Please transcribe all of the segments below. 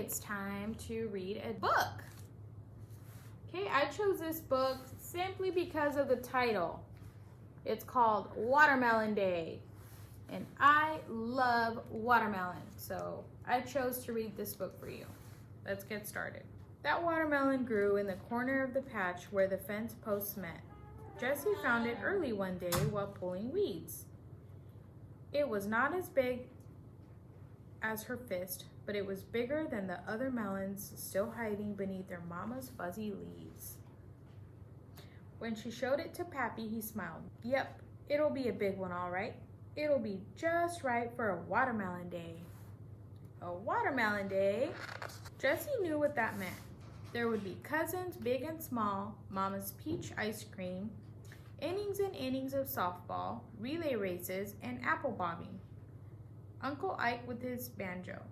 it's time to read a book. Okay, I chose this book simply because of the title. It's called Watermelon Day, and I love watermelon, so I chose to read this book for you. Let's get started. That watermelon grew in the corner of the patch where the fence posts met. Jessie found it early one day while pulling weeds. It was not as big as her fist, but it was bigger than the other melons still hiding beneath their mama's fuzzy leaves. When she showed it to Pappy, he smiled. Yep, it'll be a big one, all right. It'll be just right for a watermelon day. A watermelon day? Jessie knew what that meant. There would be cousins, big and small, Mama's peach ice cream, innings and innings of softball, relay races, and apple bobbing. Uncle Ike with his banjo.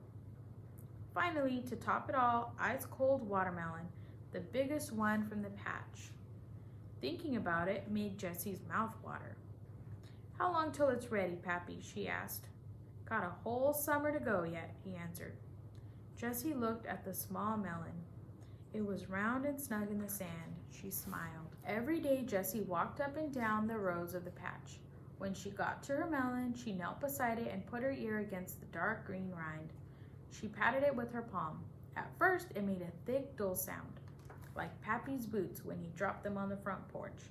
Finally, to top it all, ice-cold watermelon, the biggest one from the patch. Thinking about it made Jessie's mouth water. How long till it's ready, Pappy? She asked. Got a whole summer to go yet, he answered. Jessie looked at the small melon. It was round and snug in the sand. She smiled. Every day Jessie walked up and down the rows of the patch. When she got to her melon, she knelt beside it and put her ear against the dark green rind. She patted it with her palm. At first, it made a thick, dull sound, like Pappy's boots when he dropped them on the front porch.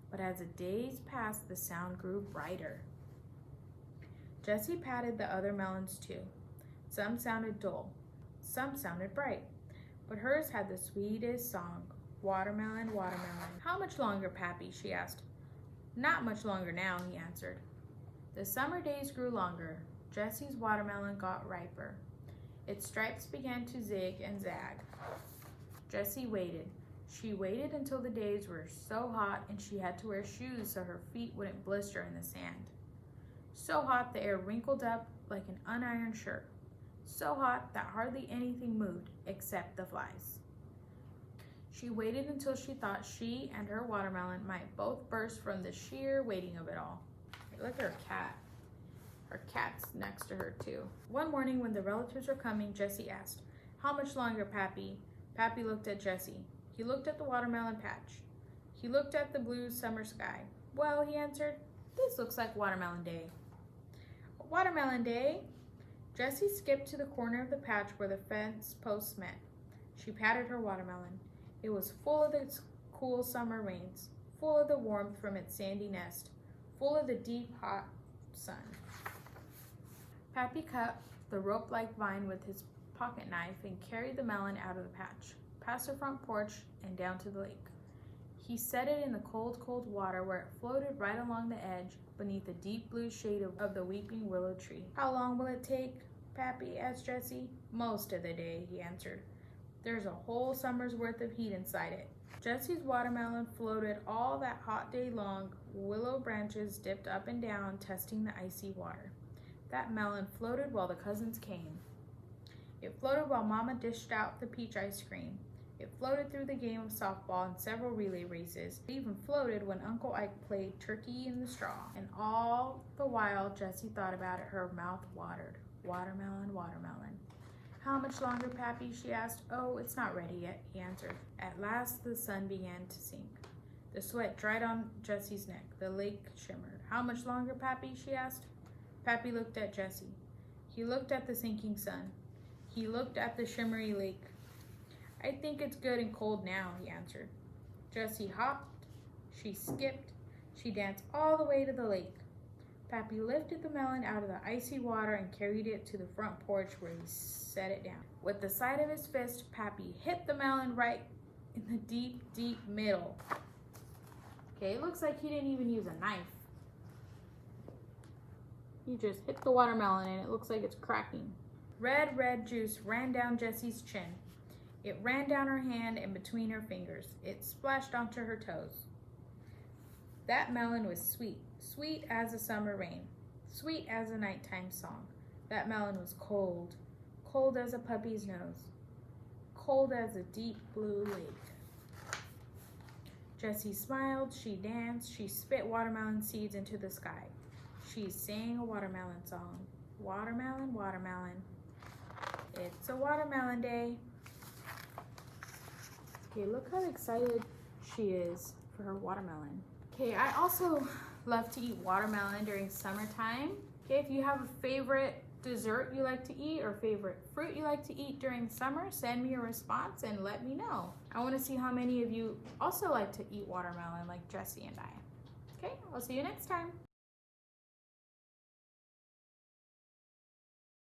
But as the days passed, the sound grew brighter. Jessie patted the other melons too. Some sounded dull, some sounded bright, but hers had the sweetest song. Watermelon, watermelon. How much longer, Pappy? She asked. Not much longer now, he answered. The summer days grew longer. Jessie's watermelon got riper. Its stripes began to zig and zag. Jessie waited. She waited until the days were so hot and she had to wear shoes so her feet wouldn't blister in the sand. So hot the air wrinkled up like an unironed shirt. So hot that hardly anything moved except the flies. She waited until she thought she and her watermelon might both burst from the sheer waiting of it all. Look at her cat. Her cat's next to her too. One morning when the relatives were coming, Jessie asked, How much longer, Pappy? Pappy looked at Jessie. He looked at the watermelon patch. He looked at the blue summer sky. Well, he answered, this looks like Watermelon Day. Watermelon Day? Jessie skipped to the corner of the patch where the fence posts met. She patted her watermelon. It was full of the cool summer rains, full of the warmth from its sandy nest, full of the deep, hot sun. Pappy cut the rope-like vine with his pocket knife and carried the melon out of the patch, past the front porch and down to the lake. He set it in the cold, cold water where it floated right along the edge beneath the deep blue shade of the weeping willow tree. How long will it take, Pappy? Asked Jessie. Most of the day, he answered. There's a whole summer's worth of heat inside it. Jessie's watermelon floated all that hot day long. Willow branches dipped up and down, testing the icy water. That melon floated while the cousins came. It floated while Mama dished out the peach ice cream. It floated through the game of softball and several relay races. It even floated when Uncle Ike played turkey in the straw. And all the while Jessie thought about it, her mouth watered. Watermelon, watermelon. How much longer, Pappy? She asked. Oh, it's not ready yet, he answered. At last the sun began to sink. The sweat dried on Jessie's neck. The lake shimmered. How much longer, Pappy? She asked. Pappy looked at Jessie. He looked at the sinking sun. He looked at the shimmery lake. I think it's good and cold now, he answered. Jessie hopped. She skipped. She danced all the way to the lake. Pappy lifted the melon out of the icy water and carried it to the front porch where he set it down. With the side of his fist, Pappy hit the melon right in the deep, deep middle. Okay, it looks like he didn't even use a knife. He just hit the watermelon and it looks like it's cracking. Red, red juice ran down Jessie's chin. It ran down her hand and between her fingers. It splashed onto her toes. That melon was sweet, sweet as a summer rain, sweet as a nighttime song. That melon was cold, cold as a puppy's nose, cold as a deep blue lake. Jessie smiled, she danced, she spit watermelon seeds into the sky. She sang a watermelon song. Watermelon, watermelon. It's a watermelon day. Okay, look how excited she is for her watermelon. Okay, I also love to eat watermelon during summertime. Okay, if you have a favorite dessert you like to eat or favorite fruit you like to eat during summer, send me a response and let me know. I want to see how many of you also like to eat watermelon like Jessie and I. Okay, I'll see you next time.